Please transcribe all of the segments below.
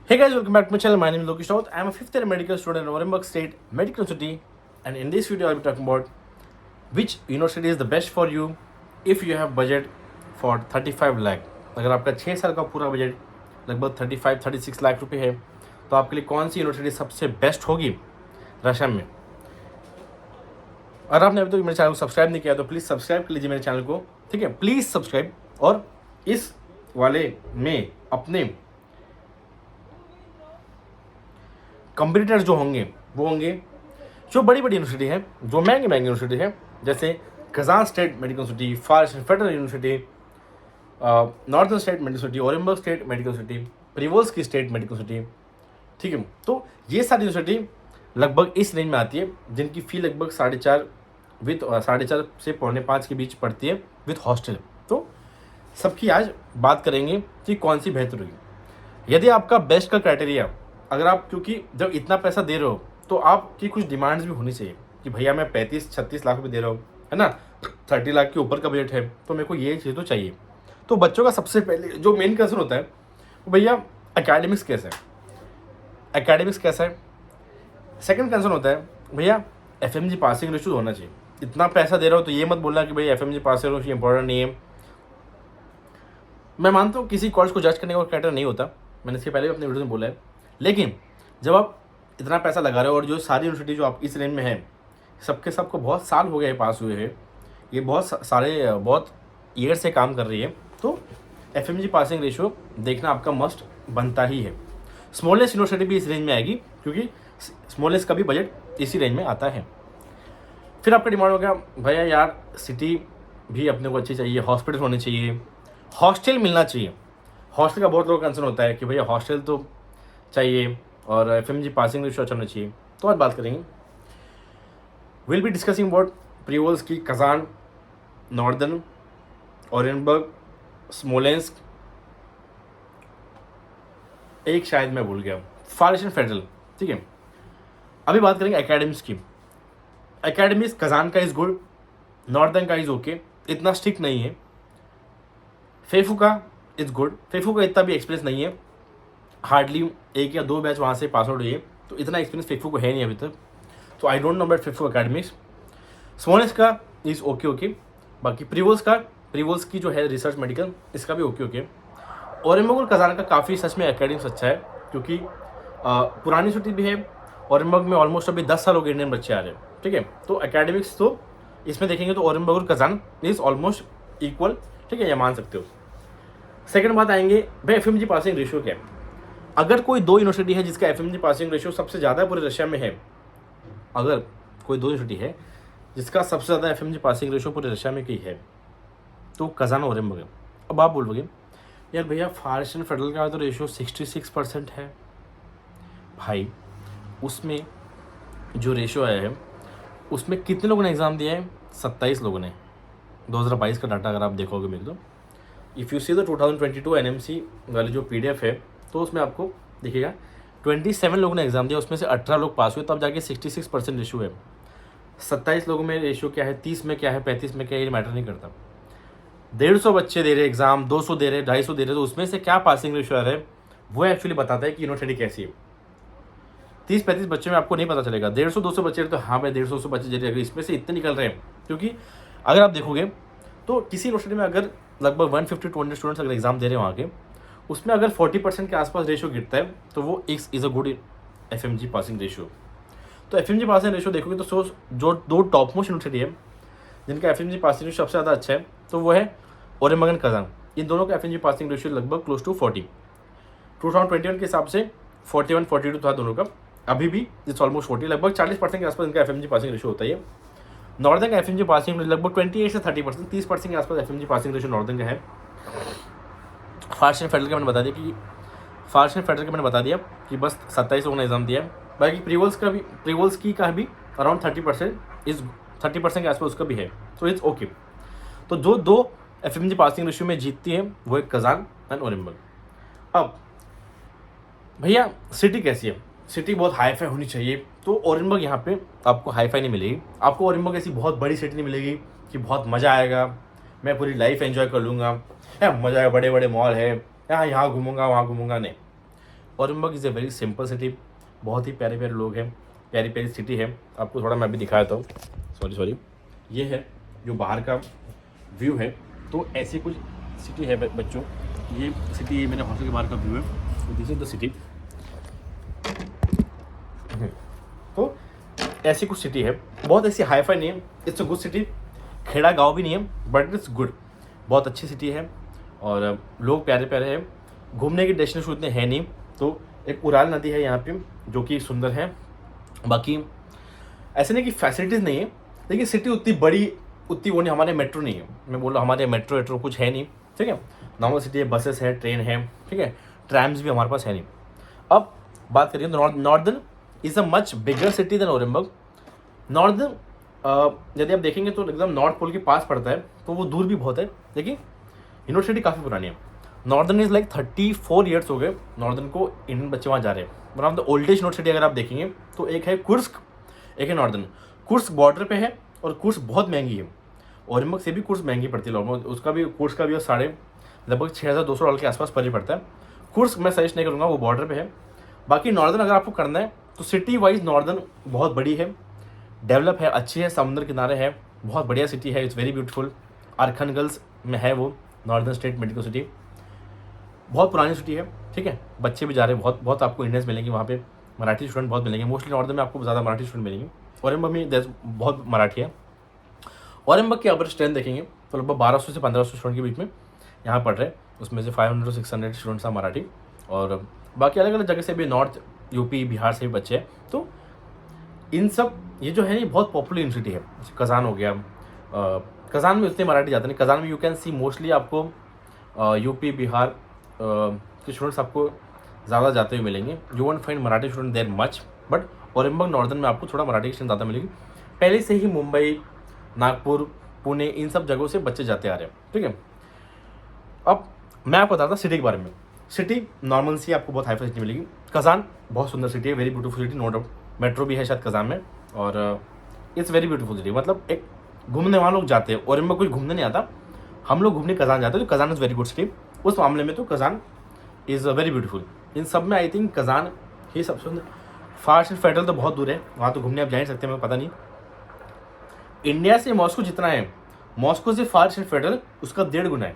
Hey guys, welcome back to my channel. My name is Lokesh Raut. I am a fifth year medical student at Orenburg State Medical University, and in this video, I'll be talking about which university is the best for you if you have budget for 35 lakh. अगर आपका 6 साल का पूरा budget लगभग 35-36 लाख रुपए है तो आपके लिए कौन सी यूनिवर्सिटी सबसे बेस्ट होगी रशम में। अगर आपने अभी तक मेरे चैनल को सब्सक्राइब नहीं किया तो प्लीज़ सब्सक्राइब कर लीजिए मेरे चैनल को, ठीक है, प्लीज़ सब्सक्राइब। और इस वाले में अपने कंपटीटर्स जो होंगे वो होंगे जो बड़ी बड़ी यूनिवर्सिटी है, जो महंगी महंगी यूनिवर्सिटी है, जैसे Kazan State Medical University, Far Federal University, Northern State Medical University, Orenburg State Medical University, Privolzhsky State Medical University, ठीक है। तो ये सारी यूनिवर्सिटी लगभग इस रेंज में आती है जिनकी फ़ी लगभग 4.5 से 4.25 के बीच पड़ती है विथ हॉस्टल। तो सबकी आज बात करेंगे कि कौन सी बेहतर होगी। यदि आपका बेस्ट का क्राइटेरिया, अगर आप, क्योंकि जब इतना पैसा दे रहे हो तो आपकी कुछ डिमांड्स भी होनी चाहिए कि भैया मैं 35-36 लाख रुपये दे रहा हूँ, है ना, 30 लाख के ऊपर का बजट है तो मेरे को ये चीज़ तो चाहिए। तो बच्चों का सबसे पहले जो मेन कंसर्न होता है वो भैया एकेडमिक्स कैसा है, एकेडमिक्स कैसा है। सेकंड कंसर्न होता है भैया एफएमजी पासिंग रेशियो होना चाहिए। इतना पैसा दे रहा हो तो ये मत बोलना कि भैया एफएमजी पासिंग रेशियो इंपॉर्टेंट नहीं है। मैं मानता हूँ किसी कॉलेज को जज करने का क्राइटेरिया नहीं होता, मैंने इसके पहले भी अपने वीडियो में बोला है, लेकिन जब आप इतना पैसा लगा रहे हो और जो सारी यूनिवर्सिटी जो आप इस रेंज में है सबके सबको बहुत साल हो गए पास हुए हैं, ये बहुत ईयर से काम कर रही है, तो एफएमजी पासिंग रेशियो देखना आपका मस्ट बनता ही है। स्मॉलेस्ट यूनिवर्सिटी भी इस रेंज में आएगी क्योंकि स्मॉलेस्ट का भी बजट इसी रेंज में आता है। फिर आपका डिमांड हो गया भैया यार सिटी भी अपने को अच्छी चाहिए, हॉस्पिटल होने चाहिए, हॉस्टल मिलना चाहिए। हॉस्टल का बहुत लोगों का कंसर्न होता है कि भैया हॉस्टल तो चाहिए और एफएमजी पासिंग रेशियो अच्छा होना चाहिए। तो आज बात करेंगे, will be discussing about Privolzhsky, Kazan, Northern, Orenburg, Smolensk, एक शायद मैं भूल गया, फारिशन फेडरल, ठीक है। अभी बात करेंगे एकेडमिक्स की। एकेडमिक्स कजान का इज़ गुड, नॉर्दर्न का इज़ ओके, इतना स्ट्रिक्ट नहीं है। फेफू का इज़ गुड, फेफू का इतना भी एक्सपीरियंस नहीं है, हार्डली 1 या 2 बैच वहाँ से पास आउट हुई है, तो इतना एक्सपीरियंस फेफू को है नहीं अभी तक। तो I don't know about FEFU academics. Smolensk का इज़ ओके। बाकी प्रिवोल्स की जो है रिसर्च मेडिकल, इसका भी ओके। ओरेंबर्ग और कजान का काफ़ी सच में एकेडमिक्स अच्छा है क्योंकि पुरानी छुट्टी भी है। ओरेंबर्ग में ऑलमोस्ट अभी 10 साल हो गए इंडियन बच्चे आ रहे हैं, ठीक है। तो एकेडमिक्स तो इसमें देखेंगे तो ओरेंबर्ग और कजान इज़ ऑलमोस्ट इक्वल, ठीक है, ये मान सकते हो। सेकंड बात आएंगे भाई एफएमजी पासिंग रेशियो क्या है। अगर कोई 2 यूनिवर्सिटी है जिसका एफएमजी पासिंग रेशियो सबसे ज़्यादा पूरे रशिया में है, अगर कोई 2 यूनिवर्सिटी है जिसका सबसे ज़्यादा एफएमजी पासिंग रेशियो पूरे रशिया में की है तो कजान और ओरेंबर्ग है। अब आप बोलोगे यार भैया फारिशन फेडरल का तो रेशियो 66% है। भाई उसमें जो रेशियो आया है उसमें कितने लोगों ने एग्ज़ाम दिया है? 27 लोगों ने। 2022 का डाटा अगर आप देखोगे मेरे तो, if you see the 2022 NMC वाली जो पीडीएफ है तो उसमें आपको देखिएगा 27 लोगों ने एग्ज़ाम दिया, उसमें से 18 लोग पास हुए, तब जाके 66% रेशियो है। 27 लोगों में रेशियो क्या है, 30 में क्या है, 35 में क्या है, ये मैटर नहीं करता। 150 बच्चे दे रहे एग्ज़ाम, 200 दे रहे, 250 दे रहे, तो उसमें से क्या पासिंग रेशियो आ रहा है वो एक्चुअली बताता है कि यूनिवर्सिटी कैसी है। 30-35 बच्चे में आपको नहीं पता चलेगा। 150-200 बच्चे तो हाँ भाई 150-200 बच्चे दे रहे, इसमें से इतने निकल रहे हैं, क्योंकि अगर आप देखोगे तो किसी यूनिवर्सिटी में अगर लगभग 150-200 स्टूडेंट्स अगर एग्ज़ाम दे रहे हैं वहाँ के, उसमें अगर 40% के आसपास रेशियो गिरता है तो वो is a good FMG passing ratio. तो एफएमजी पासिंग रेशियो देखोगे तो जो 2 टॉप मोस्ट यूनिवर्सिटी है जिनका एफएमजी पासिंग रेशियो सबसे ज़्यादा अच्छा है तो वो है ओरेंबर्ग कजान। इन दोनों का एफएमजी पासिंग रेशियो लगभग क्लोज टू 40। 2021 के हिसाब से 41-42 था दोनों का, अभी भी इट्स ऑलमोस्ट 40, लगभग 40% के आसपास इनका एफएमजी पासिंग रेशियो होता है। नॉर्दर्न का एफएमजी पासिंग लगभग 28 से 30%, 30% के आसपास एफएमजी पासिंग रेशियो नॉर्दर्न का है। फारिशन फेडरल का मैंने बता दिया कि बस 27 लोगों ने एग्जाम दिया है। बाकी प्रिवोल्स्की का भी अराउंड 30% के आसपास उसका भी है, तो इट्स ओके। तो जो 2 एफएमजी पासिंग रेशियो में जीतती है वो एक कजान एंड ओरेंबर्ग। अब भैया सिटी कैसी है? सिटी बहुत हाईफाई होनी चाहिए, तो ओरेंबर्ग यहाँ पे आपको हाईफाई नहीं मिलेगी। आपको ओरेंबर्ग ऐसी बहुत बड़ी सिटी नहीं मिलेगी कि बहुत मज़ा आएगा, मैं पूरी लाइफ एंजॉय कर लूँगा, मज़ा आएगा, बड़े बड़े मॉल है, यहाँ घूमूंगा वहाँ घूमूंगा, नहीं। Orenburg is a very simple city, बहुत ही प्यारे प्यारे लोग हैं, प्यारी प्यारी सिटी है। आपको थोड़ा मैं भी दिखाया था, सॉरी, ये है जो बाहर का व्यू है। तो ऐसी कुछ सिटी है बच्चों, ये सिटी ये मेरे हॉस्टल के बाहर का व्यू है, दिस इज द सिटी। तो ऐसी कुछ सिटी है, बहुत ऐसी हाईफाई नहीं है, इट्स अ गुड सिटी, खेड़ा गांव भी नहीं है बट इट्स गुड, बहुत अच्छी सिटी है और लोग प्यारे प्यारे हैं। घूमने के डेस्टिनेशन उतने हैं नहीं, तो एक उराल नदी है यहाँ पे जो कि सुंदर है। बाकी ऐसे नहीं कि फैसिलिटीज़ नहीं है, लेकिन सिटी उतनी बड़ी उतनी वो नहीं, हमारे मेट्रो नहीं है, मैं बोल रहा हूँ हमारे मेट्रो वेट्रो कुछ है नहीं, ठीक है। नॉर्मल सिटी है, बसेस है, ट्रेन है, ठीक है, ट्रैम्स भी हमारे पास है नहीं। अब बात करिए तो Northern is a much bigger city than Orenburg. Northern यदि आप देखेंगे तो एकदम नॉर्थ पोल के पास पड़ता है, तो वो दूर भी बहुत है, लेकिन यूनिवर्सिटी काफ़ी पुरानी है। नॉर्दर्न इज़ लाइक 34 ईयर्स हो गए नॉर्दर्न को, इंडियन बच्चे वहाँ जा रहे हैं। One of the oldest university अगर आप देखेंगे तो एक है कुर्स्क, एक है नॉर्दर्न। कुर्स्क बॉर्डर पे है और कुर्स्क बहुत महंगी है, ओरेंबर्ग से भी कुर्स्क महंगी पड़ती है ऑलमोस्ट, उसका भी कुर्स्क का भी लगभग $6,200 के आसपास पर पड़ता है। कुर्स्क मैं सजेस्ट नहीं करूँगा, वो बॉर्डर पे है। बाकी नॉर्दर्न अगर आपको करना है तो सिटी वाइज नॉर्दर्न बहुत बड़ी है, डेवलप है, अच्छी है, समुद्र किनारे है, बहुत बढ़िया सिटी है, इट्स वेरी ब्यूटीफुल। आर्खनगल्स में है वो, नॉर्दर्न स्टेट मेडिकल सिटी, बहुत पुरानी सिटी है, ठीक है। बच्चे भी जा रहे हैं, बहुत बहुत आपको इंडियंस मिलेंगे वहाँ पे, मराठी स्टूडेंट बहुत मिलेंगे, मोस्टली नॉर्दर्न में आपको ज़्यादा मराठी स्टूडेंट मिलेंगे। ओरेंबर्ग में बहुत मराठी है। ओरेंबर्ग की एवरेज स्ट्रेंथ देखेंगे तो लगभग 1200 से 1500 स्टूडेंट के बीच में यहाँ पढ़ रहे हैं, उसमें से 500 से 600 स्टूडेंट्स हैं मराठी, और बाकी अलग अलग जगह से भी, नॉर्थ यूपी बिहार से भी बच्चे हैं। तो इन सब ये जो है ये बहुत पॉपुलर यूनिवर्सिटी है। कज़ान हो गया, कज़ान में उतने मराठी जाते नहीं, कज़ान में यू कैन सी मोस्टली आपको यूपी बिहार के स्टूडेंट्स आपको ज़्यादा जाते हुए मिलेंगे। You won't find Marathi student there much, but Orenburg Northern में आपको थोड़ा मराठी स्टूडेंट ज़्यादा मिलेगी। पहले से ही मुंबई, नागपुर, पुणे, इन सब जगहों से बच्चे जाते आ रहे हैं, ठीक है। अब मैं आपको बताता सिटी के बारे में। सिटी नॉर्मल सी आपको बहुत हाई सिटी मिलेगी। कज़ान बहुत सुंदर सिटी है, very beautiful city, no doubt. Metro भी है शायद कज़ान में, और इट्स वेरी ब्यूटीफुल सिटी, मतलब एक घूमने वाले लोग जाते हैं। ओरेंबर्ग कुछ घूमने नहीं आता, हम लोग घूमने कज़ान जाते हैं, तो Kazan is very good city उस मामले में। तो कज़ान इज़ वेरी ब्यूटीफुल। इन सब में आई थिंक कज़ान ही सबसे सुंदर। फार्स एंड फेडरल तो बहुत दूर है, वहाँ तो घूमने आप जा नहीं सकते, मेरे को पता नहीं। इंडिया से मॉस्को जितना है, मॉस्को से फार्स एंड फेडरल उसका 1.5 गुना है,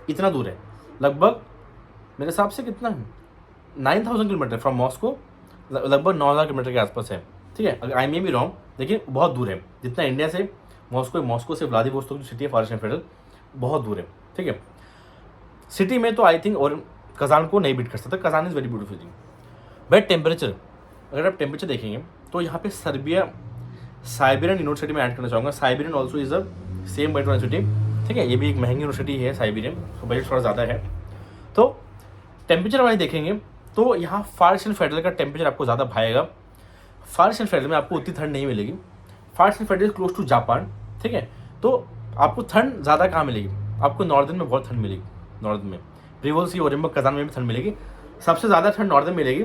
इतना दूर है। लगभग मेरे हिसाब से कितना है, 9000 किलोमीटर फ्रॉम मॉस्को, लगभग 9000 किलोमीटर के आसपास है, ठीक है। अगर आई मे बी रॉन्ग, लेकिन बहुत दूर है। जितना इंडिया से मॉस्को से व्लादिवोस्तोक जो सिटी है फार्स एंड फेडरल, बहुत दूर है, ठीक है। सिटी में तो आई थिंक और कज़ान को नहीं बीट कर सकता। Kazan is very beautiful city. But temperature, अगर आप टेम्परेचर देखेंगे तो यहाँ पे साइबेरियन यूनिवर्सिटी में ऐड करना चाहूँगा। Siberian also is a same budget university, ठीक है। ये भी एक महंगी यूनिवर्सिटी है साइबेरियन, तो बजट थोड़ा ज़्यादा है। तो टेम्परेचर वाइज देखेंगे तो यहाँ फार्स एंड फेडरल का टेम्परेचर आपको ज़्यादा भाएगा। फार्स एंड फेडरल में आपको उतनी ठंड नहीं मिलेगी। फार्स and federal close to Japan, ठीक है। तो आपको ठंड ज़्यादा कहाँ मिलेगी, आपको नॉर्दर्न में बहुत ठंड मिलेगी। नॉर्दर्न में प्रिवोल्सी, ओरेंबर्ग, कज़ान में भी ठंड मिलेगी। सबसे ज़्यादा ठंड नॉर्दर्न मिलेगी,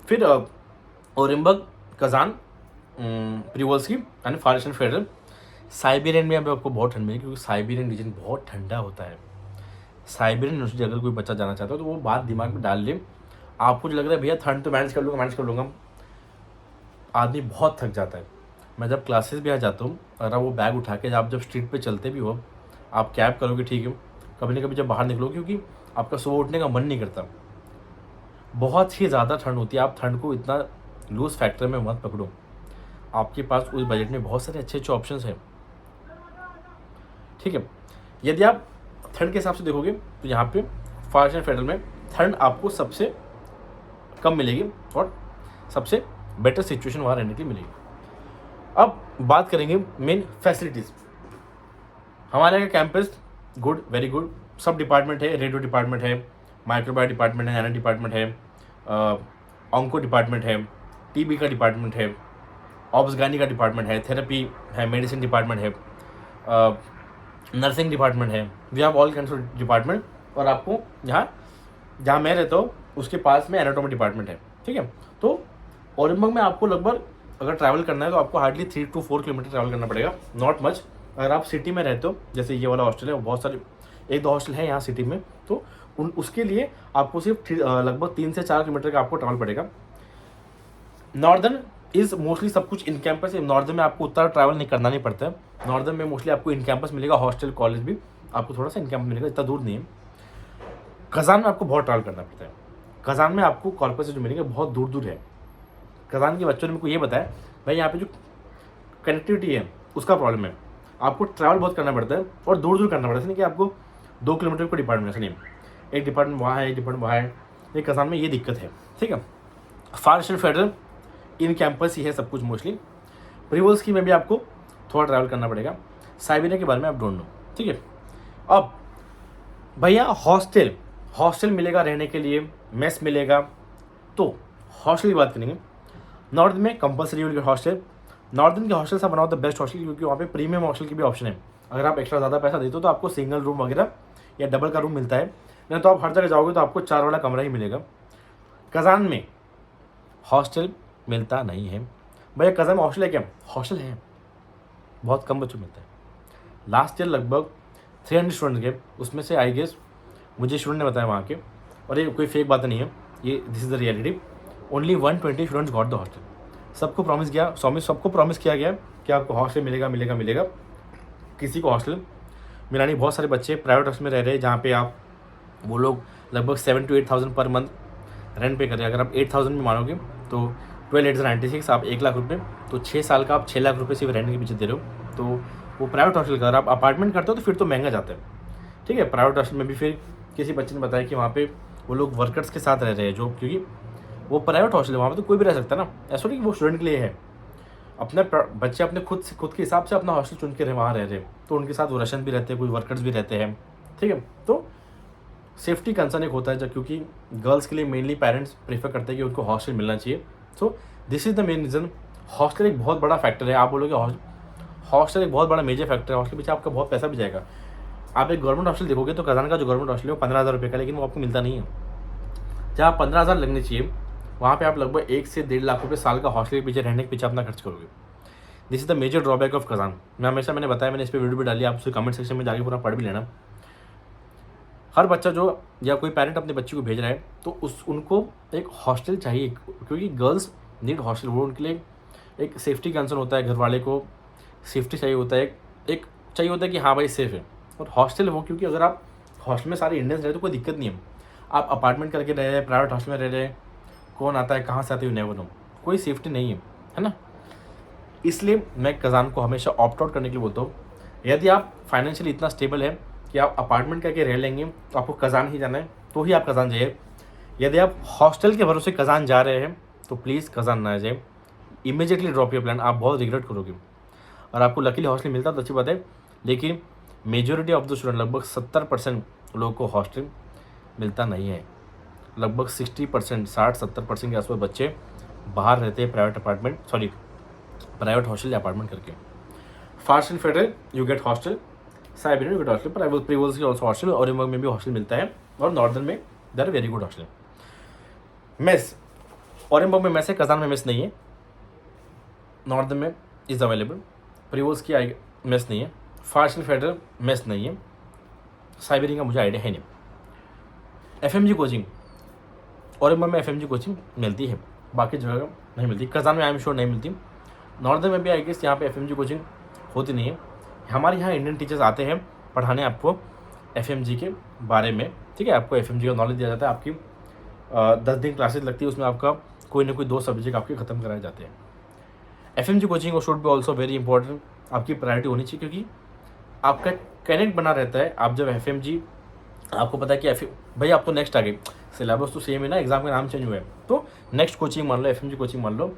फिर Orenburg, Kazan, Privolzhsky and Fars and Federal. Siberian में अभी आपको बहुत ठंड मिलेगी, क्योंकि साइबेरियन रीजन बहुत ठंडा होता है। साइबेरियन यूनिवर्सिटी अगर कोई बच्चा जाना चाहता है तो वो बात दिमाग में डाल ले। आपको जो लग रहा है भैया ठंड तो मैनेज कर लूँगा, आदमी बहुत थक जाता है। मैं जब क्लासेस भी आ जाता हूँ, अगर वो बैग उठा के आप जब स्ट्रीट पे चलते भी हो, आप कैब करोगे, ठीक है, कभी ना कभी जब बाहर निकलोगे, क्योंकि आपका सुबह उठने का मन नहीं करता, बहुत ही ज़्यादा ठंड होती है। आप ठंड को इतना लूज फैक्टर में मत पकड़ो, आपके पास उस बजट में बहुत सारे अच्छे अच्छे ऑप्शन हैं, ठीक है। यदि आप ठंड के हिसाब से देखोगे तो यहाँ पे फार्स एंड फेडरल में ठंड आपको सबसे कम मिलेगी और सबसे बेटर सिचुएशन वहाँ रहने की मिलेगी। अब बात करेंगे मेन फैसिलिटीज़। हमारे यहाँ कैंपस गुड, वेरी गुड, सब डिपार्टमेंट है, रेडियो डिपार्टमेंट है, माइक्रोबायो डिपार्टमेंट है, नैनो डिपार्टमेंट है, ऑन्को डिपार्टमेंट है, टीबी का डिपार्टमेंट है, ऑब्सगानी का डिपार्टमेंट है, थेरेपी है, मेडिसिन डिपार्टमेंट है, नर्सिंग डिपार्टमेंट है। We have all kinds of department. और आपको जहाँ मैं रहता हूँ उसके पास में एनाटॉमी डिपार्टमेंट है, ठीक है। तो ओरेंबर्ग में आपको लगभग अगर ट्रैवल करना है तो आपको हार्डली 3 to 4 किलोमीटर ट्रैवल करना पड़ेगा, नॉट मच। अगर आप सिटी में रहते हो, जैसे ये वाला हॉस्टल है, बहुत सारे 1-2 हॉस्टल है यहाँ सिटी में, तो उसके लिए आपको सिर्फ लगभग 3 से 4 किलोमीटर का आपको ट्रैवल पड़ेगा। नॉर्दर्न इज़ मोस्टली सब कुछ इन कैंपस। नॉर्दर्न में आपको उतना ट्रैवल नहीं करना नहीं पड़ता है। नॉर्दर्न में मोस्टली आपको इन कैंपस मिलेगा, हॉस्टल कॉलेज भी आपको थोड़ा सा इन कैंपस मिलेगा, इतना दूर नहीं है। कज़ान में आपको बहुत ट्रैवल करना पड़ता है। कज़ान में आपको कॉलेज से जो मिलेंगे बहुत दूर दूर है। कज़ान के बच्चों ने मेरे को ये बताया भाई यहाँ पे जो कनेक्टिविटी है उसका प्रॉब्लम है, आपको ट्रैवल बहुत करना पड़ता है और दूर दूर करना पड़ता है। नहीं कि आपको 2 किलोमीटर को डिपार्टमेंट नहीं, एक डिपार्टमेंट वहाँ है, एक डिपार्टमेंट वहाँ है। ये कज़ान में ये दिक्कत है, ठीक है। फार ईस्टर्न फेडरल इन कैंपस ही है सब कुछ मोस्टली। प्रिवोल्स्की में भी आपको थोड़ा ट्रैवल करना पड़ेगा। साइबेरिया के बारे में आप डोंट नो, ठीक है। अब भैया हॉस्टल मिलेगा रहने के लिए, मेस मिलेगा, तो हॉस्टल की बात करेंगे। नॉर्थ में compulsory will get hostel. Northern के हॉस्टल सब बनाओ द बेस्ट हॉस्टल, क्योंकि वहाँ पे प्रीमियम हॉस्टल की भी ऑप्शन है। अगर आप एक्स्ट्रा ज़्यादा पैसा देते हो तो आपको सिंगल रूम वगैरह या डबल का रूम मिलता है, नहीं तो आप हर जगह जाओगे तो आपको 4 वाला कमरा ही मिलेगा। कज़ान में हॉस्टल मिलता नहीं है भैया। कज़ान में हॉस्टल है क्या? हॉस्टल है, बहुत कम बच्चों मिलता है। लास्ट ईयर लगभग 300 स्टूडेंट गए, उसमें से आई गेस मुझे स्टूडेंट ने बताया वहाँ के, और ये कोई फेक बात नहीं है, ये this is the reality. Only 120 students got the hostel. सबको प्रॉमिस किया गया कि आपको हॉस्टल मिलेगा। किसी को हॉस्टल मिला नहीं। बहुत सारे बच्चे प्राइवेट हॉस्टल में रह रहे हैं, जहाँ पे आप वो लोग लगभग 7 to 8,000 पर मंथ रेंट पे कर रहे हैं। अगर आप 8,000 में मानोगे तो 12,896 आप 1 लाख रुपये, तो 6 साल का आप 6 लाख रुपये सिर्फ रेंट के पीछे दे रहे हो। तो वो प्राइवेट हॉस्टल का, अगर आप अपार्टमेंट करते हो तो फिर तो महंगा जाता है, ठीक है। प्राइवेट हॉस्टल में भी फिर किसी बच्चे ने बताया कि वहाँ पे वो लोग वर्कर्स के साथ रह रहे हैं, जो क्योंकि वो प्राइवेट हॉस्टल है, वहाँ पे तो कोई भी रह सकता है ना, ऐसा नहीं कि वो स्टूडेंट के लिए है। अपने बच्चे अपने खुद के हिसाब से अपना हॉस्टल चुन के वहाँ रह रहे हैं, तो उनके साथ वो रशियन भी रहते हैं, कोई वर्कर्स भी रहते हैं, ठीक है। तो सेफ्टी कंसर्न एक होता है, जब क्योंकि गर्ल्स के लिए मेनली पेरेंट्स प्रेफर करते हैं कि उनको हॉस्टल मिलना चाहिए। So this is the main reason. Hostel एक बहुत बड़ा फैक्टर है। आप बोलोगे हॉस्टल एक बहुत बड़ा मेजर फैक्टर है, हॉस्टल पीछे आपका बहुत पैसा भी जाएगा। आप एक गवर्नमेंट हॉस्टल देखोगे तो कज़ान का जो गवर्नमेंट हॉस्टल है वो 15,000 रुपये का, लेकिन वो आपको मिलता नहीं है। जहाँ 15,000 लगने चाहिए वहाँ पे आप लगभग 1 से 1.5 लाख रुपये साल का हॉस्टल के पीछे रहने के पीछे अपना खर्च करोगे। This is the major drawback of Kazan. मैंने बताया, मैंने इस पर वीडियो भी डाली, आप उसे कमेंट सेक्शन में जाके पूरा पढ़ भी लेना। हर बच्चा जो या कोई पेरेंट अपने बच्चे को भेज रहा है तो उनको एक हॉस्टल चाहिए, क्योंकि गर्ल्स नीड हॉस्टल। वो उनके लिए एक सेफ्टी कंसर्न होता है, घर वाले को सेफ्टी चाहिए होता है, एक चाहिए होता है कि हाँ भाई सेफ है। और हॉस्टल वो, क्योंकि अगर आप हॉस्टल में सारे इंडियंस रहे तो कोई दिक्कत नहीं है। आप अपार्टमेंट करके रह रहे हैं, प्राइवेट हॉस्टल में रह रहे हैं, कौन आता है कहाँ से आते हुए नेवर नो, कोई सेफ्टी नहीं है ना। इसलिए मैं कज़ान को हमेशा ऑप्ट आउट करने के लिए बोलता हूँ। यदि आप फाइनेंशियली इतना स्टेबल है कि आप अपार्टमेंट करके रह लेंगे तो आपको कज़ान ही जाना है, तो ही आप कज़ान जाइए। यदि आप हॉस्टल के भरोसे कज़ान जा रहे हैं तो प्लीज़ कज़ान ना जाए, इमीडिएटली ड्रॉप योर प्लान, आप बहुत रिग्रेट करोगे। और आपको लकीली हॉस्टल मिलता तो अच्छी बात है, लेकिन मेजोरिटी ऑफ द स्टूडेंट, लगभग 70% लोगों को हॉस्टल मिलता नहीं है। लगभग 60%, 60-70% के आसपास बच्चे बाहर रहते हैं प्राइवेट हॉस्टल या अपार्टमेंट करके। Far Eastern Federal you get hostel, Siberian you get hostel, Privolzhsky also hostel, ओरेगन में भी हॉस्टल मिलता है, और नॉर्दर्न में there very good hostel. Mess, ओरेगन में मेस है, कज़ान में मेस नहीं है। नॉर्दर्न में इज़ अवेलेबल, प्रिवोल्स्की मेस नहीं है, फार ईस्टर्न फेडरल मेस नहीं है, साइबेरियन का मुझे आइडिया है नहीं। FMG कोचिंग, ओरेगन में FMG कोचिंग मिलती है, बाकी जगह नहीं मिलती। कज़ान में आई एम श्योर नहीं मिलती। नॉर्दर्न में भी आई गेस यहाँ पे FMG कोचिंग होती नहीं है। हमारे यहाँ इंडियन टीचर्स आते हैं पढ़ाने आपको FMG के बारे में, ठीक है। आपको FMG का नॉलेज दिया जाता है। आपकी 10 दिन क्लासेस लगती है, उसमें आपका कोई ना कोई 2 सब्जेक्ट आपके ख़त्म कराए जाते हैं। FMG कोचिंग और should be also very important, आपकी प्रायोरिटी होनी चाहिए, क्योंकि आपका कनेक्ट बना रहता है। आप जब FMG, आपको पता है कि भाई आप तो नेक्स्ट आ गए, सिलेबस तो सेम है ना, एग्जाम का नाम चेंज हुआ है, तो नेक्स्ट कोचिंग मान लो, FMG कोचिंग मान लो।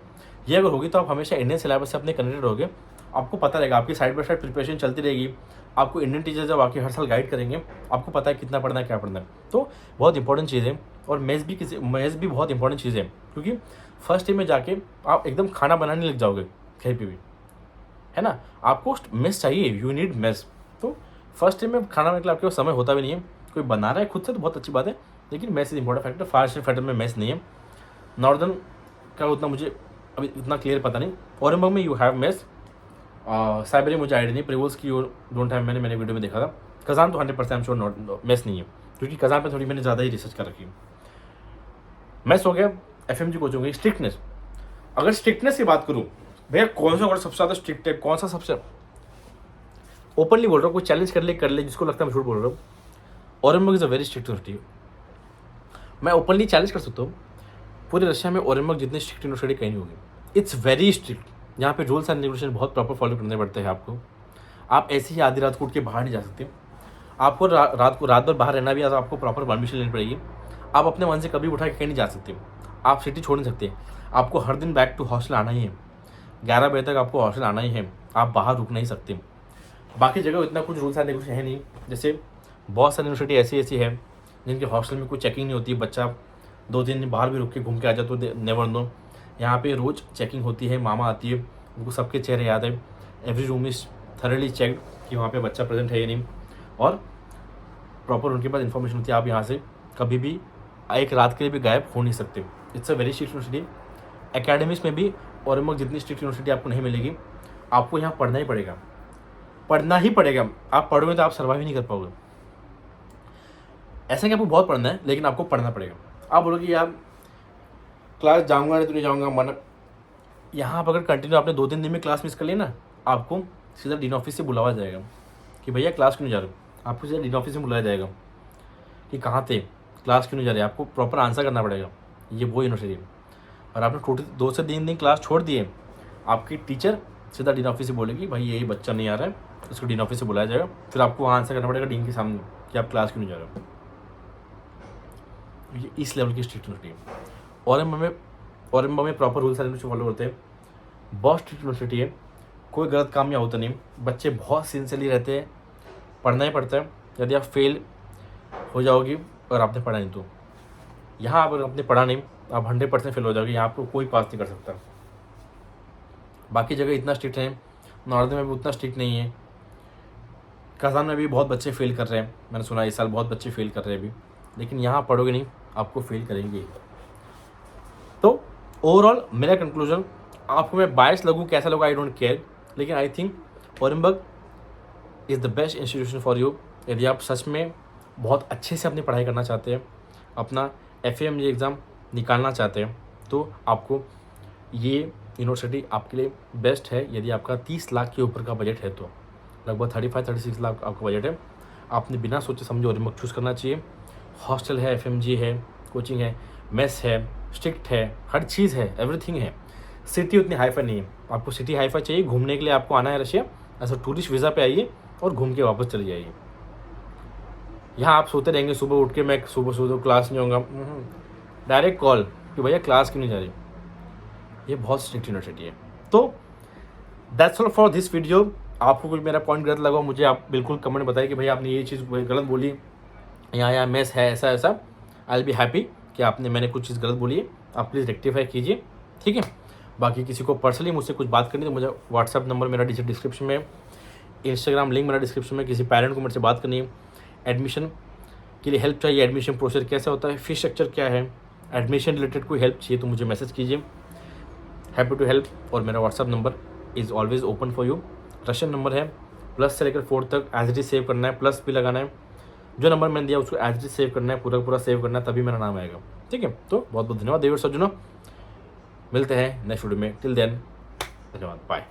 ये अगर होगी तो आप हमेशा इंडियन सिलेबस से अपने कनेक्टेड होगे, आपको पता रहेगा, आपकी साइड बाय साइड प्रिपरेशन चलती रहेगी। आपको इंडियन टीचर जब आके हर साल गाइड करेंगे, आपको पता है कितना पढ़ना है, क्या पढ़ना है, तो बहुत इंपॉर्टेंट चीज़ है। और मेस भी बहुत इंपॉर्टेंट चीज़ है, क्योंकि फर्स्ट डे में जाके आप एकदम खाना बनाने लग जाओगे कहीं पे भी, है ना। आपको मेस चाहिए, यू नीड मेस। तो फर्स्ट डे में खाना बनाने के लिए आपके पास समय होता भी नहीं है, कोई बना रहा है खुद से तो बहुत अच्छी बात है, लेकिन mess is important factor. Far Eastern federal में मेस नहीं है। नॉर्दर्न का उतना मुझे अभी इतना क्लियर पता नहीं। ओरेगन में यू हैव मेस, साइबेरियन मुझे आइडिया नहीं, प्रिवोल्स्की यू डोंट हैव, मैंने वीडियो में देखा था। कज़ान तो 100% श्योर मेस नहीं है, क्योंकि कज़ान पे थोड़ी मैंने ज़्यादा ही रिसर्च कर रखी है। मैथ्स हो गया, FMG कोचिंग हो गई। स्ट्रिक्टनेस, अगर स्ट्रिक्टनेस की बात करूँ, भैया कौन सा सबसे ज़्यादा स्ट्रिक्ट है, कौन सा सबसे, ओपनली बोल रहा हूँ, कोई चैलेंज कर ले, जिसको लगता है मैं झूठ बोल रहा हूँ, Orenburg is a very strict university. मैं ओपनली चैलेंज कर सकता हूँ, पूरे रशिया में ओरेनबर्ग जितनी स्ट्रिक्ट यूनिवर्सिटी कहीं नहीं होगी। It's very strict. यहाँ पे रूल्स एंड रेगुलेशन बहुत प्रॉपर फॉलो करने पड़ते हैं आपको। आप ऐसे ही आधी रात को उठ के बाहर नहीं जा सकते। आपको रात भर बाहर रहना भी आपको प्रॉपर परमिशन लेनी पड़ेगी। आप अपने मन से कभी उठा के कहीं नहीं जा सकते। आप सिटी छोड़ नहीं सकते। आपको हर दिन बैक टू हॉस्टल आना ही है। 11 बजे तक आपको हॉस्टल आना ही है। आप बाहर रुक नहीं सकते। बाकी जगह इतना कुछ रूल्स एंड रेगुलेशन है नहीं। जैसे बहुत सारी यूनिवर्सिटी ऐसी है जिनके हॉस्टल में कोई चेकिंग नहीं होती। बच्चा 2-3 दिन बाहर भी रुक के घूम के आ जाए तो नेवर नो। यहाँ पे रोज़ चेकिंग होती है। मामा आती है, उनको सबके चेहरे याद है। Every room is thoroughly checked कि वहाँ पे बच्चा प्रेजेंट है या नहीं, और प्रॉपर उनके पास इन्फॉर्मेशन होती है। आप यहाँ से कभी भी एक रात के लिए भी गायब हो नहीं सकते। It's a very strict university. Academics में भी ओरेनबर्ग जितनी स्ट्रिक्ट यूनिवर्सिटी आपको नहीं मिलेगी। आपको यहाँ पढ़ना ही पड़ेगा, पढ़ना ही पड़ेगा। आप पढ़ोगे तो आप सर्वाइव ही नहीं कर पाओगे। ऐसा कि आपको बहुत पढ़ना है, लेकिन आपको पढ़ना पड़ेगा। आप बोलोगे यार क्लास जाऊँगा नहीं तो नहीं जाऊँगा, मन यहाँ आप अगर कंटिन्यू आपने 2-3 दिन में क्लास मिस कर लिया ना, आपको सीधा डीन ऑफिस से बुलावा जाएगा कि भैया क्लास क्यों नहीं जा रहे हो। आपको सीधा डीन ऑफिस में बुलाया जाएगा कि कहाँ थे, क्लास क्यों नहीं जा रहे। आपको प्रॉपर आंसर करना पड़ेगा। ये वो यूनिवर्सिटी है। और आपने टोटल 2 से 3 दिन क्लास छोड़ दिए, आपकी टीचर सीधा डीन ऑफिस से बोलेगी भाई यही बच्चा नहीं आ रहा है, उसको डीन ऑफिस से बुलाया जाएगा। फिर आपको वहाँ आंसर करना पड़ेगा डीन के सामने कि आप क्लास क्यों नहीं जा रहे हो। ये इस लेवल की स्ट्रिक्ट यूनिवर्सिटी है। ओरेनबर्ग में proper rules and regulation follow करते हैं। बहुत स्ट्रिक्ट यूनिवर्सिटी है। कोई गलत काम यहाँ होता नहीं। बच्चे बहुत सिंसियरली रहते हैं। पढ़ना ही पड़ता है। यदि आप फेल हो जाओगी और आपने पढ़ा नहीं तो यहाँ आप अगर आपने पढ़ा नहीं, आप 100% फेल हो जाओगे। यहाँ आपको कोई पास नहीं कर सकता। बाकी जगह इतना स्ट्रिक्ट है। नॉर्दर्न में भी उतना स्ट्रिक्ट नहीं है। कज़ान में भी बहुत बच्चे फेल कर रहे हैं, मैंने सुना इस साल बहुत बच्चे फेल कर रहे हैं अभी। लेकिन यहाँ पढ़ोगे नहीं, आपको फेल करेंगे। तो ओवरऑल मेरा कंक्लूजन, आपको मैं बायस लगूँ कैसा लगा आई डोंट केयर, लेकिन I think Orenburg is the best institution for you. यदि आप सच में बहुत अच्छे से अपनी पढ़ाई करना चाहते हैं, अपना FAMG एग्ज़ाम निकालना चाहते हैं, तो आपको ये यूनिवर्सिटी आपके लिए बेस्ट है। यदि आपका 30 लाख के ऊपर का बजट है तो लगभग 35-36 लाख आपका बजट है, आपने बिना सोचे समझे ओरेनबर्ग चूज़ करना चाहिए। हॉस्टल है, FMG है, कोचिंग है, मेस है, स्ट्रिक्ट है, हर चीज़ है, एवरीथिंग है। सिटी उतनी हाईफाई नहीं है। आपको सिटी हाईफाई चाहिए घूमने के लिए, आपको आना है रशिया, ऐसा टूरिस्ट वीज़ा पे आइए और घूम के वापस चले जाइए। यहाँ आप सोते रहेंगे सुबह उठ के मैं सुबह क्लास नहीं होगा, डायरेक्ट कॉल कि भैया क्लास क्यों नहीं जा रही। ये बहुत स्ट्रिक्ट यूनिवर्सिटी है। तो that's all for this video. आपको कोई मेरा पॉइंट गलत लगा मुझे आप बिल्कुल कमेंट बताइए कि भैया आपने ये चीज़ गलत बोली, यहाँ मेस है, ऐसा। आई विल बी हैप्पी कि मैंने कुछ चीज़ गलत बोली है। आप प्लीज़ रेक्टिफाई कीजिए, ठीक है। बाकी किसी को पर्सनली मुझसे कुछ बात करनी है तो मुझे व्हाट्सअप नंबर मेरा डिस्क्रिप्शन में, इंस्टाग्राम लिंक मेरा डिस्क्रिप्शन में। किसी पेरेंट को मेरे से बात करनी है, एडमिशन के लिए हेल्प चाहिए, एडमिशन प्रोसेस कैसा होता है, फीस स्ट्रक्चर क्या है, एडमिशन रिलेटेड कोई हेल्प चाहिए तो मुझे मैसेज कीजिए। Happy to help. और मेरा WhatsApp number is always open for you. Russian number है, प्लस से लेकर 4 तक एज इट इज सेव करना है, प्लस भी लगाना है। जो नंबर मैंने दिया उसको एज इट इज सेव करना है, पूरा सेव करना है, तभी मेरा नाम आएगा, ठीक है। तो बहुत बहुत धन्यवाद देवर सज्जनों, मिलते हैं नेक्स्ट वीडियो में। टिल देन धन्यवाद, बाय।